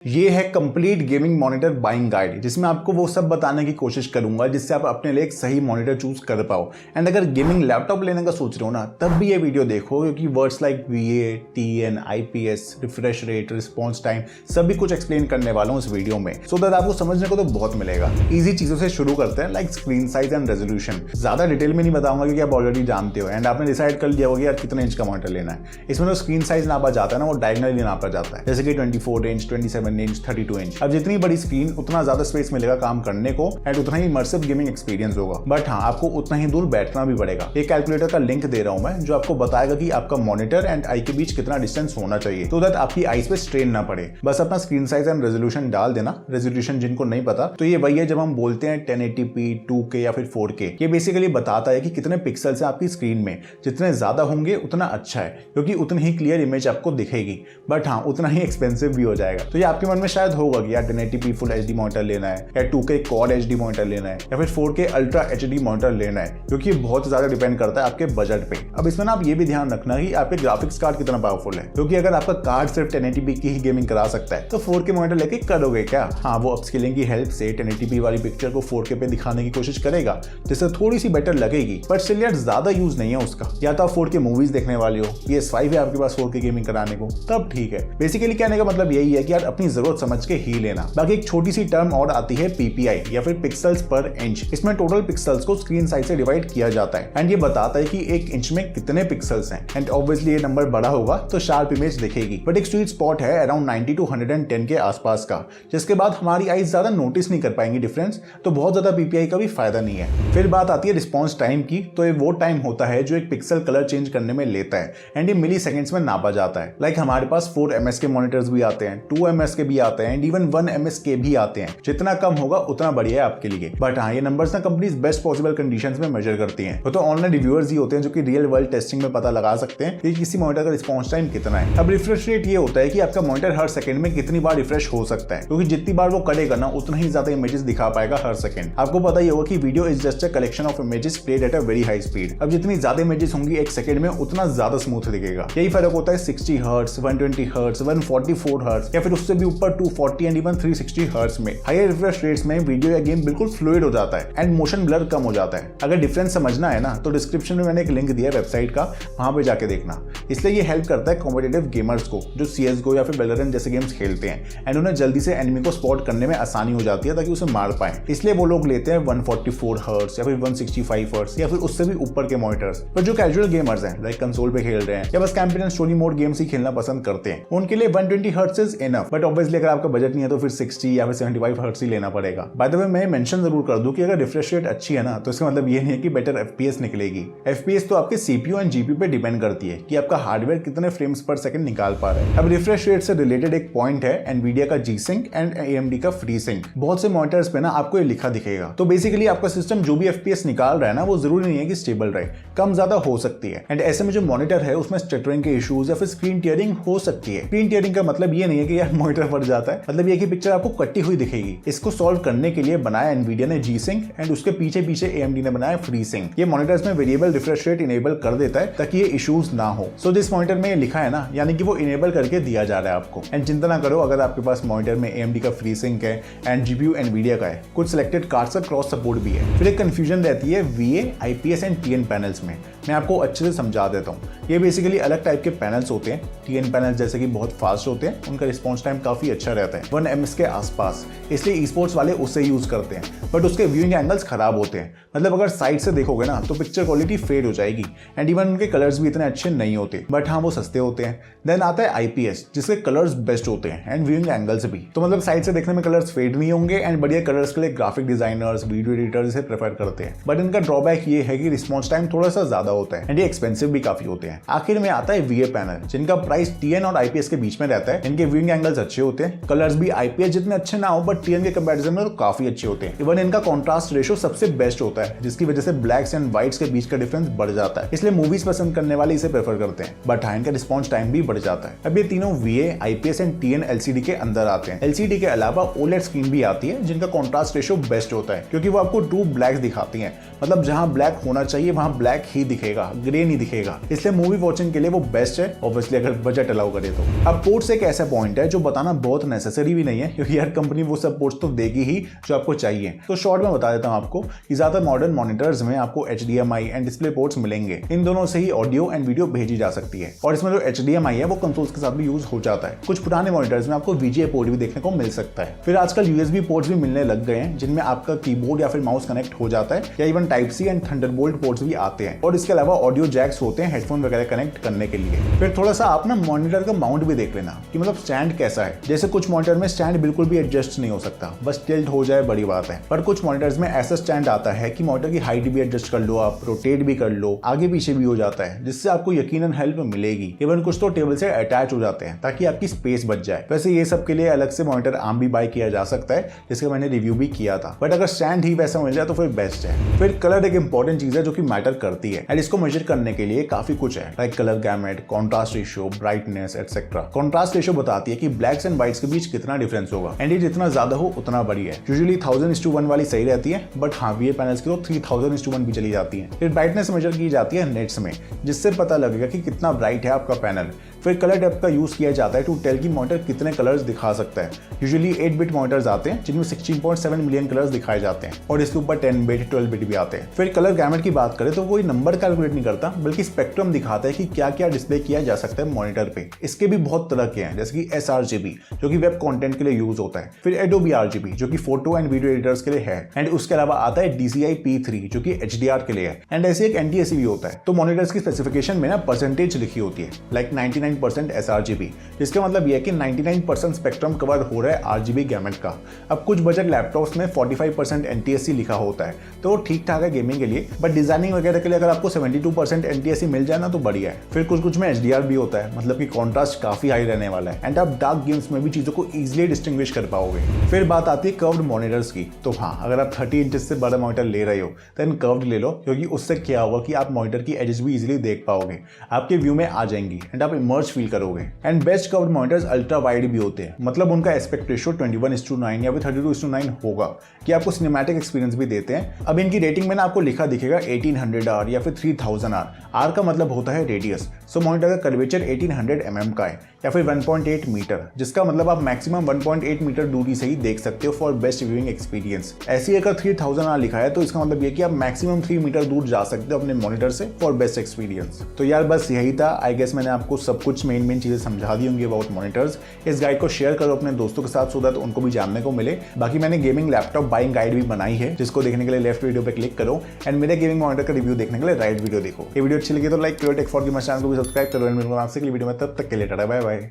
ये है complete gaming monitor buying guide, जिसमें आपको वो सब बताने की कोशिश करूंगा जिससे आप अपने लिए एक सही मॉनिटर चूज कर पाओ। एंड अगर गेमिंग लैपटॉप लेने का सोच रहे हो ना, तब भी ये वीडियो देखो, क्योंकि words like VA, TN, IPS, refresh rate, response time सभी कुछ एक्सप्लेन करने वाला हूँ इस वीडियो में, सो दैट आपको समझने को तो बहुत मिलेगा। इजी चीजों से शुरू करते हैं, like screen size and resolution. ज्यादा डिटेल में नहीं बताऊंगा क्योंकि आप ऑलरेडी जानते हो एंड आपने डिसाइड कर लिया होगा यार कितने इंच का मॉनिटर लेना है। इसमें जो स्क्रीन साइज नापा जाता है ना, वो डायगनली नापा जाता है, जैसे कि 24 इंच, 27 इंच, 32 इंच। अब जितनी बड़ी स्क्रीन उतना ज्यादा स्पेस मिलेगा काम करने को एंड उतना ही इमर्सिव गेमिंग एक्सपीरियंस होगा। बट हाँ, आपको उतना ही दूर बैठना भी पड़ेगा। एक कैलकुलेटर का लिंक दे रहा हूं मैं, जो आपको बताएगा कि आपका मॉनिटर एंड आई के बीच कितना डिस्टेंस होना चाहिए, तो दैट आपकी आईज पे स्ट्रेन ना पड़े। बस अपना स्क्रीन साइज एंड रेजोल्यूशन डाल देना। रेजोल्यूशन जिनको नहीं पता, तो ये वही है जब हम बोलते हैं 1080p, 2K या फिर 4K। ये बेसिकली बताता है कि कितने पिक्सल्स है आपकी स्क्रीन में। जितने ज्यादा होंगे उतना अच्छा है, क्योंकि उतनी ही क्लियर इमेज आपको दिखेगी। बट हाँ, उतना ही एक्सपेंसिव भी हो जाएगा। तो ये आपके मन में शायद होगा कि यार 1080p फुल HD मॉनिटर लेना है, या 2K क्वाड HD मॉनिटर लेना है, या फिर 4K अल्ट्रा HD मॉनिटर लेना है, क्योंकि बहुत ज्यादा डिपेंड करता है आपके बजट पे। अब इसमें ना आप ये भी ध्यान रखना कि आपके ग्राफिक्स कार्ड कितना पावरफुल है, क्योंकि अगर आपका कार्ड सिर्फ 1080p की ही गेमिंग करा सकता है, तो 4K मॉनिटर लेके करोगे क्या? हाँ, वो अपस्केलिंग की हेल्प से 1080p वाली पिक्चर को 4K पे दिखाने की कोशिश करेगा, जिससे थोड़ी सी बेटर लगेगी, बट स्टिल यार ज्यादा यूज नहीं है उसका। या तो आप 4K मूवीज देखने वाले हो, PS5 है आपके पास 4K गेमिंग कराने को, तब ठीक है। बेसिकली कहने का मतलब यही है कि यार अपनी जरूरत समझ के ही लेना। बाकी एक छोटी सी टर्म और आती है PPI या फिर पिक्सल्स पर इंच। इसमें टोटल पिक्सल्स को स्क्रीन साइज से डिवाइड किया जाता है एंड ये बताता है कि एक इंच में कितने पिक्सल्स हैं। एंड ऑब्वियसली ये नंबर बड़ा होगा तो शार्प इमेज दिखेगी, बट एक स्वीट स्पॉट है अराउंड 90 to 110 के आसपास का, जिसके बाद हमारी आईज ज्यादा नोटिस नहीं कर पाएंगी डिफरेंस, तो बहुत ज्यादा PPI का भी फायदा नहीं है। फिर बात आती है रिस्पॉन्स टाइम की, तो ये वो टाइम होता है जो एक पिक्सल कलर चेंज करने में लेता है एंड ये मिली सेकेंड्स में नापा जाता है। लाइक हमारे पास 4 ms के मॉनिटर्स भी आते हैं, 2 ms के भी आते हैं एंड इवन 1 ms के भी आते हैं। जितना कम होगा उतना बढ़िया है आपके लिए। बट हाँ, ये नंबर्स ना कंपनीज बेस्ट पॉसिबल कंडीशंस में मेजर करती हैं। वो तो ऑनलाइन रिव्यूअर्स ही होते हैं जो कि रियल वर्ल्ड टेस्टिंग में पता लगा सकते हैं कि किसी मॉनिटर का रिस्पॉन्स टाइम कितना है। अब रिफ्रेश रेट ये होता है कि आपका मॉनिटर हर सेकंड में कितनी बार रिफ्रेश हो सकता है, क्योंकि जितनी बार वो करेगा ना, उतना ही ज्यादा इमेजेस दिखा पाएगा हर सेकंड। आपको पता ही होगा कि video is just a collection of images played at a very high speed. अब जितनी ज्यादा इमेजेस होंगी एक सेकंड में, उतना ज्यादा स्मूथ दिखेगा। यही फर्क होता है 60 हर्ट्ज, 120 हर्ट्ज, 144 हर्ट्ज या फिर उससे भी ऊपर 240 एंड इवन 360 हर्ट्ज में। हायर रिफ्रेश रेट्स में वीडियो या गेम बिल्कुल फ्लूइड हो जाता है एंड मोशन ब्लर कम हो जाता है। अगर डिफरेंस समझना है ना, तो डिस्क्रिप्शन में मैंने एक लिंक दिया है वेबसाइट का, वहां पे जाके देखना। इसलिए ये हेल्प करता है कॉम्पिटिटिव गेमर्स को जो CSGO या फिर वेलोरेंट जैसे गेम्स खेलते हैं एंड उन्हें जल्दी से एनिमी को स्पॉट करने में आसानी हो जाती है ताकि उसे मार पाए। इसलिए वो लोग लेते हैं 144 हर्ट्ज या फिर 165 हर्ट्ज या फिर उससे भी ऊपर के मॉनिटर्स। पर जो कैजुअल गेमर्स हैं, लाइक कंसोल पे खेल रहे हैं या बस campaign and story mode games ही खेलना पसंद करते हैं, उनके लिए 120 hertz is enough. But obviously अगर आपका बजट नहीं है तो फिर 60 या फिर 75 हर्ट्ज ही लेना पड़ेगा। बाय द वे मैं मेंशन जरूर कर दूं कि अगर रिफ्रेश रेट अच्छी है ना, तो इसका मतलब ये नहीं है कि बेटर FPS निकलेगी। FPS तो आपके CPU एंड GPU पे डिपेंड करती है कि आपका हार्डवेयर कितने फ्रेम्स पर सेकंड निकाल पा रहा है। अब रिफ्रेश रेट से रिलेटेड एक पॉइंट है Nvidia का G-Sync एंड AMD का FreeSync। बहुत से मॉनिटर्स पे ना आपको ये लिखा दिखेगा। तो बेसिकली आपका सिस्टम जो भी FPS निकाल रहा है ना, वो जरूरी नहीं है कि स्टेबल रहे, कम ज्यादा हो सकती है। एंड ऐसे में जो मॉनिटर है उसमें स्टटरिंग के इश्यूज या फिर स्क्रीन टियरिंग हो सकती है। स्क्रीन टियरिंग का मतलब ये नहीं है कि यार मॉनिटर फट जाता है, मतलब ये कि पिक्चर आपको कटी हुई दिखेगी। इसको सॉल्व करने के लिए बनाया Nvidia ने G-Sync एंड उसके पीछे AMD ने बनाया FreeSync। ये मॉनिटर्स में वेरिएबल रिफ्रेश रेट इनेबल कर देता है ताकि ये इश्यूज ना हो। सो जिस मॉनिटर में ये लिखा है ना, यानी कि वो इनेबल करके दिया जा रहा है आपको। एंड चिंता ना करो अगर आपके पास मॉनिटर में AMD का FreeSync है एंड GPU Nvidia का है, कुछ सिलेक्टेड कार्ड्स का क्रॉस सपोर्ट भी है। फिर एक कंफ्यूजन रहती है VA, IPS and TN panels में। मैं आपको अच्छे से समझा देता हूँ। ये बेसिकली अलग टाइप के पैनल्स होते हैं। TN पैनल्स जैसे कि बहुत फास्ट होते हैं, उनका रिस्पॉन्स टाइम काफी अच्छा रहता है, 1 ms के आसपास, इसलिए e-स्पोर्ट्स वाले उससे यूज करते हैं। बट उसके व्यूइंग एंगल्स खराब होते हैं, मतलब अगर साइड से देखोगे ना तो पिक्चर क्वालिटी फेड हो जाएगी एंड इवन उनके कलर्स भी इतने अच्छे नहीं होते। बट हाँ, वो सस्ते होते हैं। देन आता है IPS, जिसके कलर्स बेस्ट होते हैं एंड व्यूइंग एंगल्स भी। तो मतलब साइड से देखने में कलर्स फेड नहीं होंगे एंड बढ़िया कलर्स के लिए ग्राफिक डिजाइनर्स, वीडियो एडिटर्स इसे प्रेफर करते हैं। बट इनका ड्रॉबैक ये है कि रिस्पॉन्स टाइम थोड़ा सा ज्यादा होता है एंड ये एक्सपेंसिव भी काफी होते हैं। आखिर में आता है VA पैनल, जिनका प्राइस TN और IPS के बीच में रहता है। इनके व्यूइंग एंगल्स अच्छे होते हैं, कलर्स भी IPS जितने अच्छे ना हो बट TN के कंपैरिजन में तो काफी अच्छे होते हैं। इवन इनका कॉन्ट्रास्ट रेशियो सबसे बेस्ट होता है, जिसकी वजह से ब्लैक्स एंड व्हाइट्स के बीच का डिफरेंस बढ़ जाता है, इसलिए मूवीज पसंद करने वाले इसे प्रेफर करते हैं। बट हाँ, इनका रिस्पॉन्स टाइम भी बढ़ जाता है। अब ये तीनों VA, IPS and TN LCD के अंदर आते हैं। LCD के अलावा OLED स्क्रीन भी आती है, जिनका कॉन्ट्रास्ट रेशियो बेस्ट होता है, क्योंकि वो आपको ट्रू ब्लैक्स दिखाती है। मतलब जहां ब्लैक होना चाहिए वहां ब्लैक ही दिखेगा, ग्रे नहीं दिखेगा, इसलिए मूवी वॉचिंग के लिए वो बेस्ट है, ऑब्वियसली अगर बजट अलाउ करे तो। अब पोर्ट्स एक ऐसा पॉइंट है जो बताना बहुत नेसेसरी भी नहीं है, क्योंकि हर कंपनी वो सब पोर्ट्स तो देगी ही जो आपको चाहिए। तो शॉर्ट में बता देता हूं आपको कि ज्यादातर मॉडर्न मॉनिटर्स में आपको HDMI एंड डिस्प्ले पोर्ट्स मिलेंगे। इन दोनों से ही ऑडियो एंड वीडियो भेजी जा सकती है, और इसमें जो HDMI है वो कंसोल्स के साथ भी यूज हो जाता है। कुछ पुराने मॉनिटर्स में आपको VGA पोर्ट भी देखने को मिल सकता है। फिर आजकल USB पोर्ट्स भी मिलने लग गए हैं, जिनमें आपका कीबोर्ड या फिर माउस कनेक्ट हो जाता है, या even Type-C and Thunderbolt ports भी आते हैं। और इसके अलावा ऑडियो जैक्स होते हैं हेडफोन वगैरह कनेक्ट करने के लिए। फिर थोड़ा सा आप ना मॉनिटर का माउंट भी देख लेना कि मतलब स्टैंड कैसा है। जैसे कुछ मॉनिटर में स्टैंड बिल्कुल भी एडजस्ट नहीं हो सकता, बस टिल्ट हो जाए बड़ी बात है। पर कुछ मॉनिटर्स में ऐसा स्टैंड आता है कि मॉनिटर की हाइट भी एडजस्ट कर लो, आप रोटेट भी कर लो, आगे पीछे भी हो जाता है, जिससे आपको यकीनन हेल्प मिलेगी। इवन कुछ तो टेबल से अटैच हो जाते हैं ताकि आपकी स्पेस बच जाए। वैसे ये सब के लिए अलग से मॉनिटर आर्म भी बाय किया जा सकता है, जिसका मैंने रिव्यू भी किया था। बट अगर स्टैंड ही वैसा मिल जाए तो फिर बेस्ट है। फिर कलर एक इंपॉर्टेंट चीज है जो कि मैटर करती है, एंड इसको मेजर करने के लिए काफी कुछ है, like colour gamete, contrast ratio, brightness etcetera. Contrast ratio बताती है कि ब्लैक्स एंड व्हाइट्स के बीच कितना डिफरेंस होगा, एंड ये जितना ज्यादा हो उतना बढ़िया है। यूजुअली 1000:1 वाली सही रहती है, बट हाँ VA पैनल्स की तो 3000:1 भी चली जाती है। फिर ब्राइटनेस मेजर की जाती है नेट्स में, जिससे पता लगेगा कि कितना ब्राइट है आपका पैनल। फिर कलर डेप्थ का यूज किया जाता है टू टेल कि मॉनिटर कितने कलर्स दिखा सकता है। यूजुअली 8 बिट मॉनिटर्स आते हैं जिनमें 16.7 मिलियन कलर्स दिखाए जाते हैं, और इसके ऊपर 10 बिट 12 बिट भी आते हैं। फिर कलर गैमेट की बात करें तो कोई नंबर कैलकुलेट नहीं करता, बल्कि स्पेक्ट्रम दिखाता है कि क्या क्या डिस्प्ले किया जा सकता है मॉनिटर पे। इसके भी बहुत तरह के हैं, जैसे कि sRGB जो कि वेब कंटेंट के लिए यूज होता है, फिर Adobe RGB जो कि फोटो एंड वीडियो एडिटर्स के लिए है, एंड उसके अलावा आता है DCI P3 जो कि HDR के लिए है, एंड ऐसे एक NTSC भी होता है। तो मॉनिटर्स की स्पेसिफिकेशन में ना परसेंटेज लिखी होती है, लाइक 99% sRGB, जिसका मतलब यह है कि 99% स्पेक्ट्रम कवर हो रहा है RGB गैमेट का। अब कुछ बजट लैपटॉप्स में 45% NTSC लिखा होता है, तो वो ठीक ठाक है गेमिंग के लिए, बट डिजाइनिंग वगैरह के लिए अगर आपको 72% NTSC मिल जाए ना तो बढ़िया है। फिर कुछ में HDR भी होता है, मतलब कि कॉन्ट्रास्ट काफी हाई रहने वाला है, एंड आप डार्क गेम्स में भी चीजों को इजीली डिस्टिंग्विश कर पाओगे। फिर बात आती है कर्व्ड मॉनिटर्स की। तो हाँ, अगर आप 30 इंच से बड़ा मॉनिटर ले रहे हो देन कर्व्ड ले लो, क्योंकि उससे क्या होगा कि आप मॉनिटर की एजेस भी इजीली देख पाओगे, आपके व्यू में आ जाएंगी, एंड आप इमर्ज फील करोगे। And best curved monitors ultra wide भी होते हैं, मतलब उनका एस्पेक्ट रेशियो 21:9 या फिर 32:9 होगा, कि आपको सिनेमैटिक एक्सपीरियंस भी देते हैं। अब इनकी रेटिंग में ना आपको लिखा दिखेगा 1800R या फिर 3000R। R का मतलब होता है रेडियस, सो मॉनिटर का कर्वेचर 1800 mm का है या फिर 1.8 मीटर, जिसका मतलब आप मैक्सिमम 1.8 मीटर दूरी से ही देख सकते हो फॉर बेस्ट व्यूइंग एक्सपीरियंस। ऐसे अगर 3000R लिखा है तो इसका मतलब ये कि आप मैक्सिमम 3 मीटर दूर जा सकते हो अपने मॉनिटर से फॉर बेस्ट एक्सपीरियंस। तो यार बस यही था, आई गेस मैंने आपको सब कुछ मेन चीजें समझा दी होंगी अबाउट मॉनिटर्स। इस गाइड को शेयर करो अपने दोस्तों के साथ, सो दैट उनको भी जानने को मिले। बाकी मैंने गेमिंग लैपटॉप बाइंग गाइड भी बनाई है, जिसको देखने के लिए लेफ्ट वीडियो पे क्लिक करो, एंड मेरे गेमिंग मॉनिटर का रिव्यू देखने के लिए राइट वीडियो देखो। ये वीडियो अच्छी लगी तो लाइक करो, टेक फॉर की चैनल को भी सब्सक्राइब करो, एंड मिलूंगा आपसे अगली वीडियो में, तब तक के लिए टाटा बाय बाय।